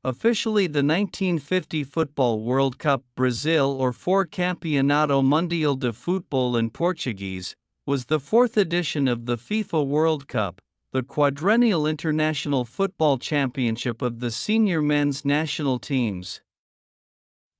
officially the 1950 Football World Cup Brazil or for Campeonato Mundial de Futebol in Portuguese, was the fourth edition of the FIFA World Cup, the quadrennial international football championship of the senior men's national teams.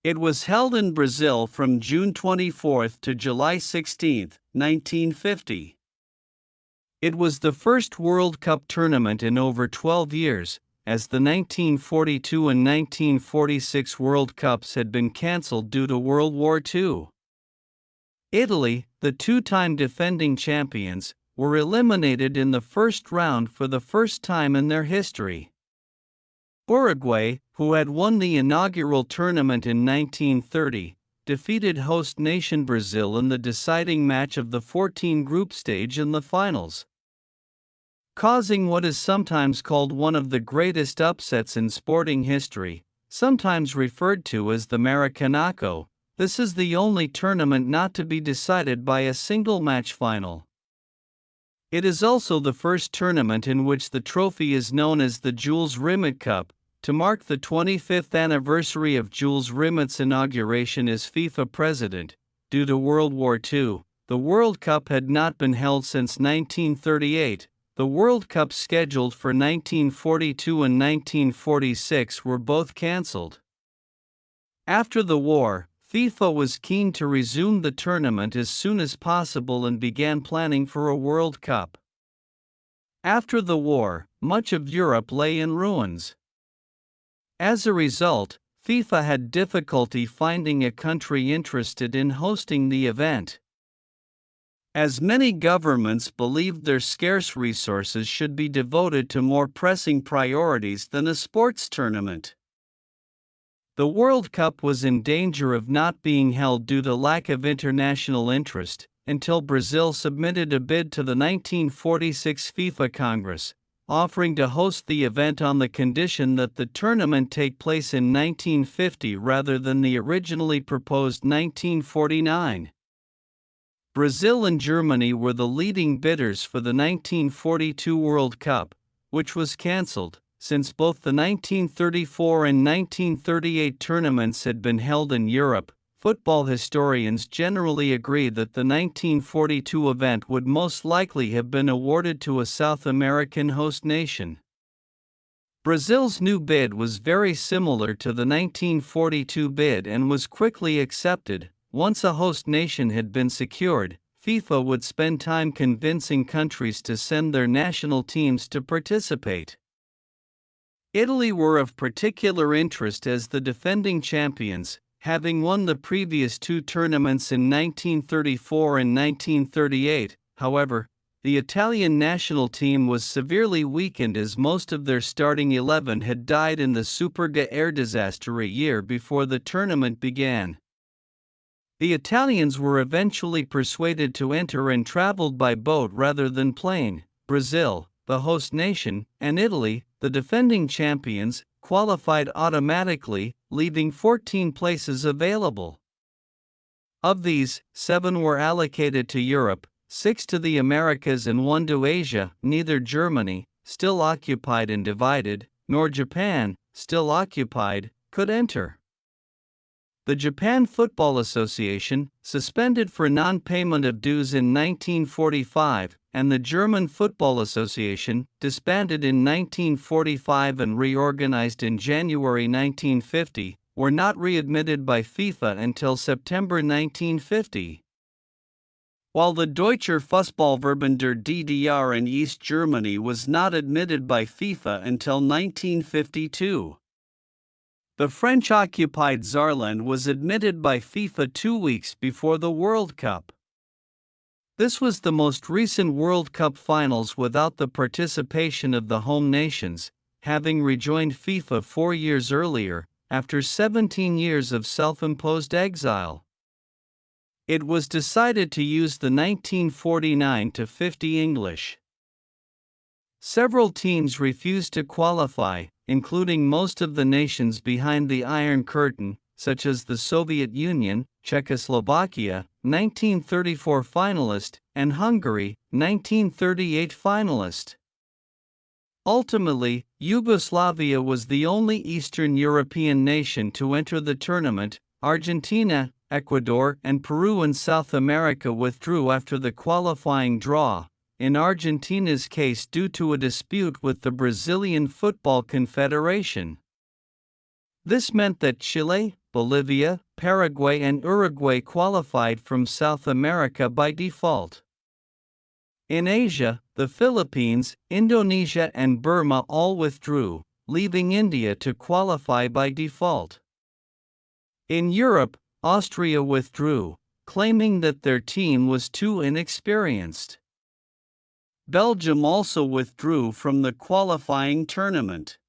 It was held in Brazil from June 24 to July 16, 1950. It was the first World Cup tournament in over 12 years, as the 1942 and 1946 World Cups had been cancelled due to World War II. Italy, the two-time defending champions, were eliminated in the first round for the first time in their history. Uruguay, who had won the inaugural tournament in 1930, defeated host nation Brazil in the deciding match of the 14 group stage in the finals, causing what is sometimes called one of the greatest upsets in sporting history, sometimes referred to as the Maracanã. This is the only tournament not to be decided by a single match final. It is also the first tournament in which the trophy is known as the Jules Rimet Cup. To mark the 25th anniversary of Jules Rimet's inauguration as FIFA president, due to World War II, the World Cup had not been held since 1938. The World Cups scheduled for 1942 and 1946 were both cancelled. After the war, FIFA was keen to resume the tournament as soon as possible and began planning for a World Cup. After the war, much of Europe lay in ruins. As a result, FIFA had difficulty finding a country interested in hosting the event, as many governments believed their scarce resources should be devoted to more pressing priorities than a sports tournament. The World Cup was in danger of not being held due to lack of international interest, until Brazil submitted a bid to the 1946 FIFA Congress, offering to host the event on the condition that the tournament take place in 1950 rather than the originally proposed 1949. Brazil and Germany were the leading bidders for the 1942 World Cup, which was cancelled, since both the 1934 and 1938 tournaments had been held in Europe. Football historians generally agree that the 1942 event would most likely have been awarded to a South American host nation. Brazil's new bid was very similar to the 1942 bid and was quickly accepted. Once a host nation had been secured, FIFA would spend time convincing countries to send their national teams to participate. Italy were of particular interest as the defending champions, having won the previous two tournaments in 1934 and 1938. However, the Italian national team was severely weakened as most of their starting 11 had died in the Superga air disaster a year before the tournament began. The Italians were eventually persuaded to enter and traveled by boat rather than plane. Brazil, the host nation, and Italy, the defending champions, qualified automatically, leaving 14 places available. Of these, 7 were allocated to Europe, 6 to the Americas and 1 to Asia. Neither Germany, still occupied and divided, nor Japan, still occupied, could enter. The Japan Football Association, suspended for non-payment of dues in 1945, and the German Football Association, disbanded in 1945 and reorganized in January 1950, were not readmitted by FIFA until September 1950. While the Deutscher Fußballverband der DDR in East Germany was not admitted by FIFA until 1952. The French-occupied Saarland was admitted by FIFA 2 weeks before the World Cup. This was the most recent World Cup finals without the participation of the home nations, having rejoined FIFA 4 years earlier, after 17 years of self-imposed exile. It was decided to use the 1949-50 English. Several teams refused to qualify, including most of the nations behind the Iron Curtain, such as the Soviet Union, Czechoslovakia, 1934 finalist, and Hungary, 1938 finalist. Ultimately, Yugoslavia was the only Eastern European nation to enter the tournament. Argentina, Ecuador, and Peru in South America withdrew after the qualifying draw, in Argentina's case due to a dispute with the Brazilian Football Confederation. This meant that Chile, Bolivia, Paraguay, and Uruguay qualified from South America by default. In Asia, the Philippines, Indonesia, and Burma all withdrew, leaving India to qualify by default. In Europe, Austria withdrew, claiming that their team was too inexperienced. Belgium also withdrew from the qualifying tournament.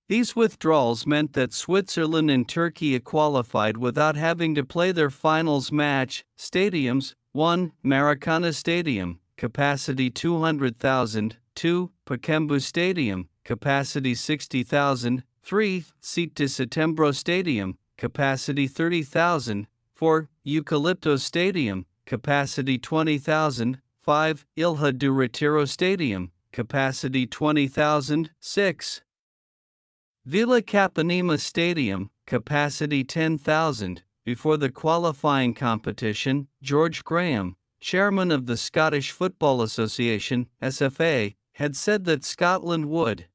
These withdrawals meant that Switzerland and Turkey qualified without having to play their finals match. Stadiums: 1. Maracanã Stadium, capacity 200,000, 2. Pacaembu Stadium, capacity 60,000, 3. 7 de Setembro Stadium, capacity 30,000, 4. Eucalipto Stadium, capacity 20,000, 5. Ilha do Retiro Stadium, capacity 20,000, 6. Vila Capanema Stadium, capacity 10,000. Before the qualifying competition, George Graham, chairman of the Scottish Football Association (SFA), had said that Scotland would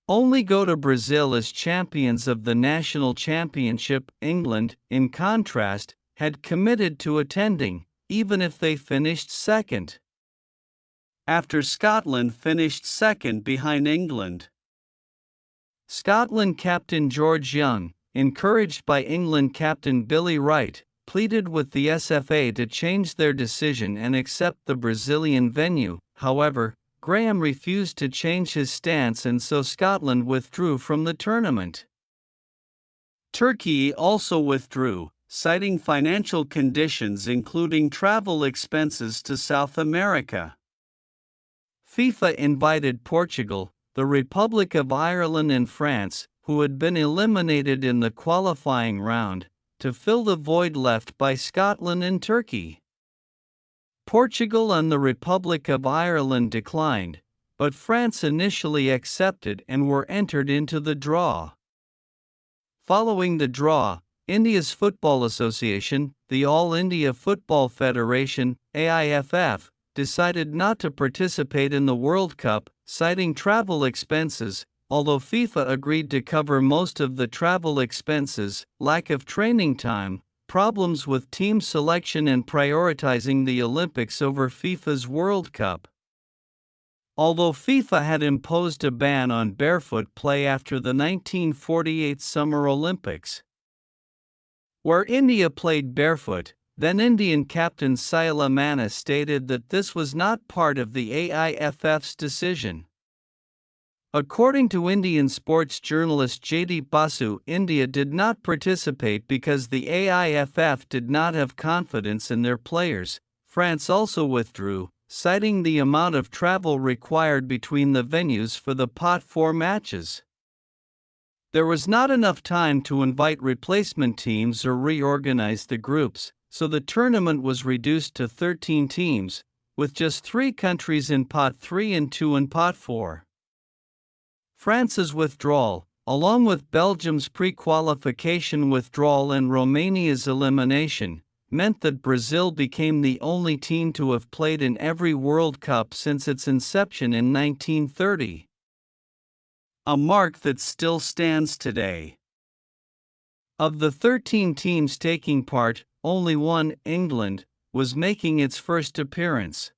only go to Brazil as champions of the national championship. England, in contrast, had committed to attending, even if they finished second. After Scotland finished second behind England, Scotland captain George Young, encouraged by England captain Billy Wright, pleaded with the SFA to change their decision and accept the Brazilian venue. However, Graham refused to change his stance, and so Scotland withdrew from the tournament. Turkey also withdrew, citing financial conditions including travel expenses to South America. FIFA invited Portugal, the Republic of Ireland, and France, who had been eliminated in the qualifying round, to fill the void left by Scotland and Turkey. Portugal and the Republic of Ireland declined, but France initially accepted and were entered into the draw. Following the draw, India's Football Association, the All India Football Federation (AIFF), decided not to participate in the World Cup, citing travel expenses. Although FIFA agreed to cover most of the travel expenses, lack of training time, problems with team selection, and prioritizing the Olympics over FIFA's World Cup. Although FIFA had imposed a ban on barefoot play after the 1948 Summer Olympics, where India played barefoot, then Indian captain Saila Manna stated that this was not part of the AIFF's decision. According to Indian sports journalist Jaideep Basu, India did not participate because the AIFF did not have confidence in their players. France also withdrew, citing the amount of travel required between the venues for the Pot 4 matches. There was not enough time to invite replacement teams or reorganize the groups, so the tournament was reduced to 13 teams, with just 3 countries in Pot 3 and 2 in Pot 4. France's withdrawal, along with Belgium's pre-qualification withdrawal and Romania's elimination, meant that Brazil became the only team to have played in every World Cup since its inception in 1930. A mark that still stands today. Of the 13 teams taking part, only one, England, was making its first appearance.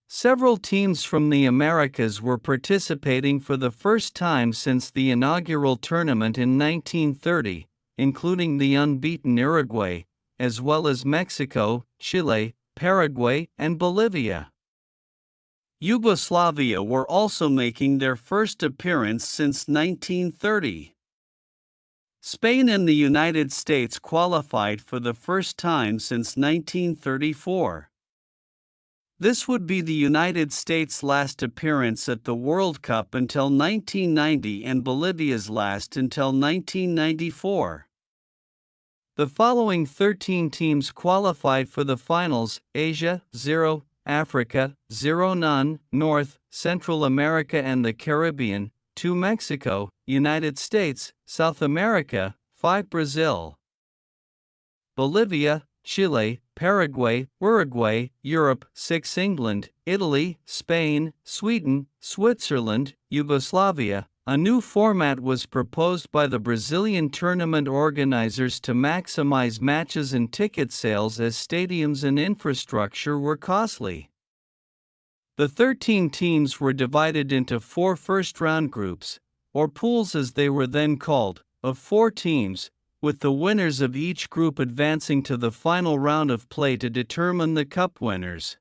Several teams from the Americas were participating for the first time since the inaugural tournament in 1930, including the unbeaten Uruguay, as well as Mexico, Chile, Paraguay, and Bolivia. Yugoslavia were also making their first appearance since 1930. Spain and the United States qualified for the first time since 1934. This would be the United States' last appearance at the World Cup until 1990 and Bolivia's last until 1994. The following 13 teams qualified for the finals: Asia 0, Africa, 0 none, North, Central America and the Caribbean, 2 Mexico, United States, South America, 5 Brazil, Bolivia, Chile, Paraguay, Uruguay, Europe, 6 England, Italy, Spain, Sweden, Switzerland, Yugoslavia. A new format was proposed by the Brazilian tournament organizers to maximize matches and ticket sales as stadiums and infrastructure were costly. The 13 teams were divided into 4 first-round groups, or pools as they were then called, of 4 teams, with the winners of each group advancing to the final round of play to determine the cup winners.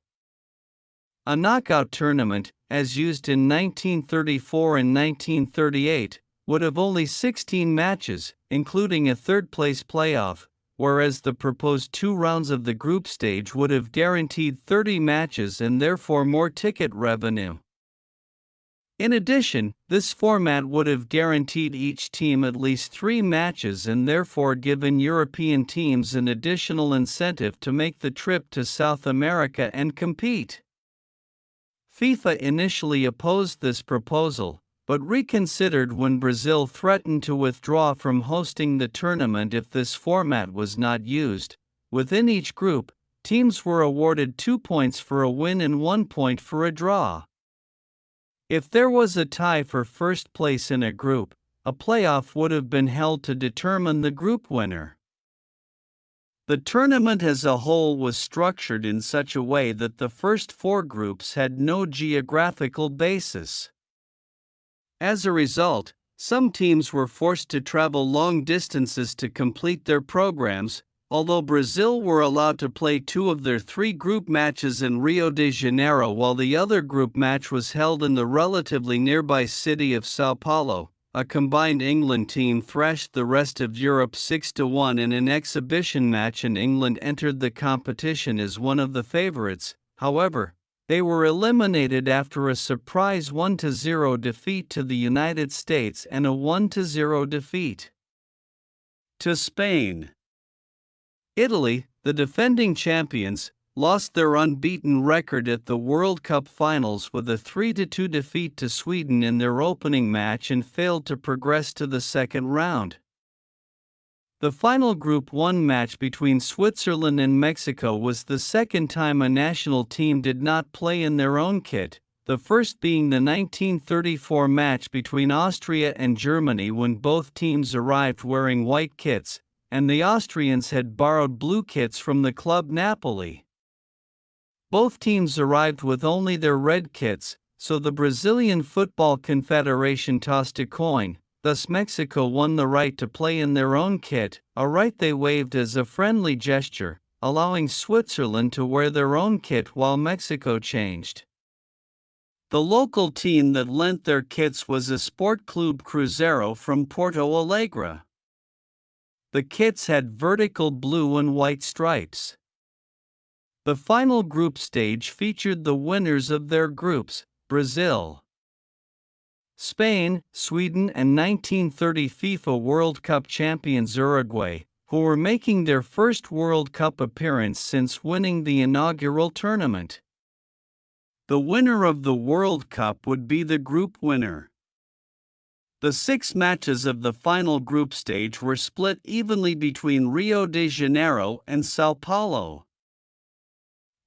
A knockout tournament, as used in 1934 and 1938, would have only 16 matches, including a third-place playoff, whereas the proposed 2 rounds of the group stage would have guaranteed 30 matches and therefore more ticket revenue. In addition, this format would have guaranteed each team at least 3 matches and therefore given European teams an additional incentive to make the trip to South America and compete. FIFA initially opposed this proposal, but reconsidered when Brazil threatened to withdraw from hosting the tournament if this format was not used. Within each group, teams were awarded 2 points for a win and 1 point for a draw. If there was a tie for first place in a group, a playoff would have been held to determine the group winner. The tournament as a whole was structured in such a way that the first 4 groups had no geographical basis. As a result, some teams were forced to travel long distances to complete their programs, although Brazil were allowed to play 2 of their 3 group matches in Rio de Janeiro while the other group match was held in the relatively nearby city of São Paulo. A combined England team thrashed the rest of Europe 6-1 in an exhibition match and England entered the competition as one of the favourites. However, they were eliminated after a surprise 1-0 defeat to the United States and a 1-0 defeat to Spain. Italy, the defending champions, lost their unbeaten record at the World Cup finals with a 3-2 defeat to Sweden in their opening match and failed to progress to the second round. The final Group 1 match between Switzerland and Mexico was the second time a national team did not play in their own kit, the first being the 1934 match between Austria and Germany when both teams arrived wearing white kits, and the Austrians had borrowed blue kits from the club Napoli. Both teams arrived with only their red kits, so the Brazilian Football Confederation tossed a coin. Thus Mexico won the right to play in their own kit, a right they waived as a friendly gesture, allowing Switzerland to wear their own kit while Mexico changed. The local team that lent their kits was a Sport Club Cruzeiro from Porto Alegre. The kits had vertical blue and white stripes. The final group stage featured the winners of their groups, Brazil, Spain, Sweden and 1930 FIFA World Cup champions Uruguay, who were making their first World Cup appearance since winning the inaugural tournament. The winner of the World Cup would be the group winner. The 6 matches of the final group stage were split evenly between Rio de Janeiro and São Paulo.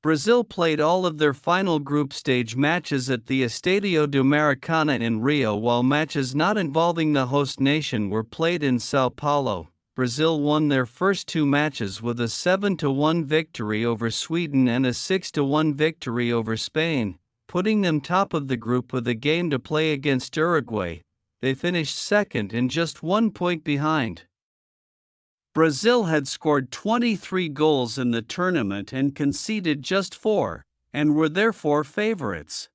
Brazil played all of their final group stage matches at the Estadio do Maracanã in Rio, while matches not involving the host nation were played in São Paulo. Brazil won their first 2 matches with a 7-1 victory over Sweden and a 6-1 victory over Spain, putting them top of the group with a game to play against Uruguay. They finished second and just 1 point behind. Brazil had scored 23 goals in the tournament and conceded just 4, and were therefore favorites.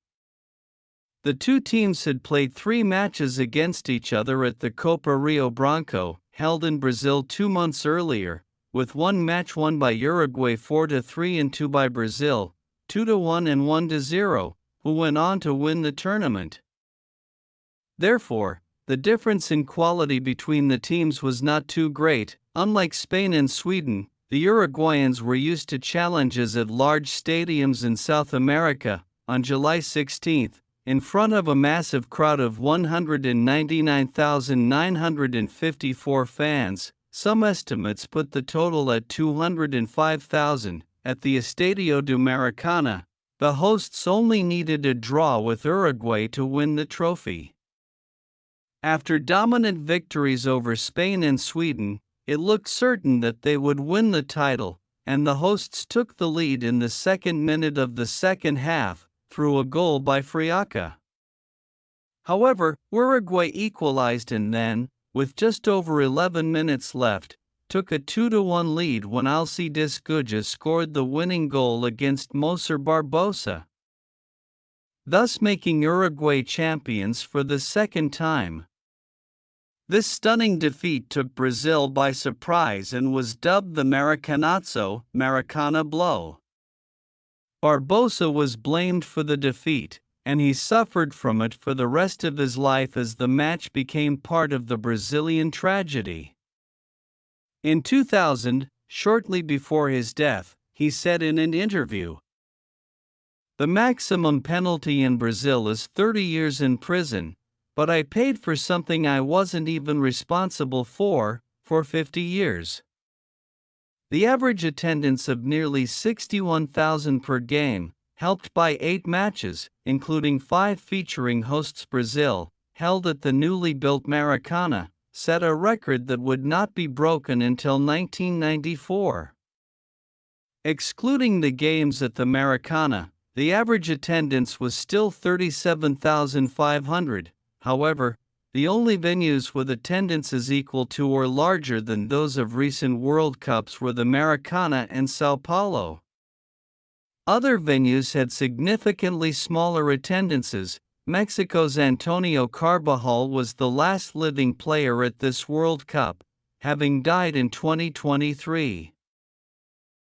The 2 teams had played 3 matches against each other at the Copa Rio Branco, held in Brazil 2 months earlier, with 1 match won by Uruguay 4-3 and 2 by Brazil, 2-1 and 1-0, who went on to win the tournament. Therefore, the difference in quality between the teams was not too great. Unlike Spain and Sweden, The Uruguayans were used to challenges at large stadiums in South America. On July 16, in front of a massive crowd of 199,954 fans, some estimates put the total at 205,000, at the Estadio de Maracanã, the hosts only needed a draw with Uruguay to win the trophy. After dominant victories over Spain and Sweden, it looked certain that they would win the title, and the hosts took the lead in the second minute of the second half, through a goal by Friaca. However, Uruguay equalized and then, with just over 11 minutes left, took a 2-1 lead when Alcides Guja scored the winning goal against Moser Barbosa, thus making Uruguay champions for the second time. This stunning defeat took Brazil by surprise and was dubbed the Maracanazo, Maracana blow. Barbosa was blamed for the defeat, and he suffered from it for the rest of his life as the match became part of the Brazilian tragedy. In 2000, shortly before his death, he said in an interview, "The maximum penalty in Brazil is 30 years in prison, but I paid for something I wasn't even responsible for 50 years." The average attendance of nearly 61,000 per game, helped by 8 matches, including 5 featuring hosts Brazil, held at the newly built Maracanã, set a record that would not be broken until 1994. Excluding the games at the Maracanã, the average attendance was still 37,500. However, the only venues with attendances equal to or larger than those of recent World Cups were the Maracanã and São Paulo. Other venues had significantly smaller attendances. Mexico's Antonio Carbajal was the last living player at this World Cup, having died in 2023.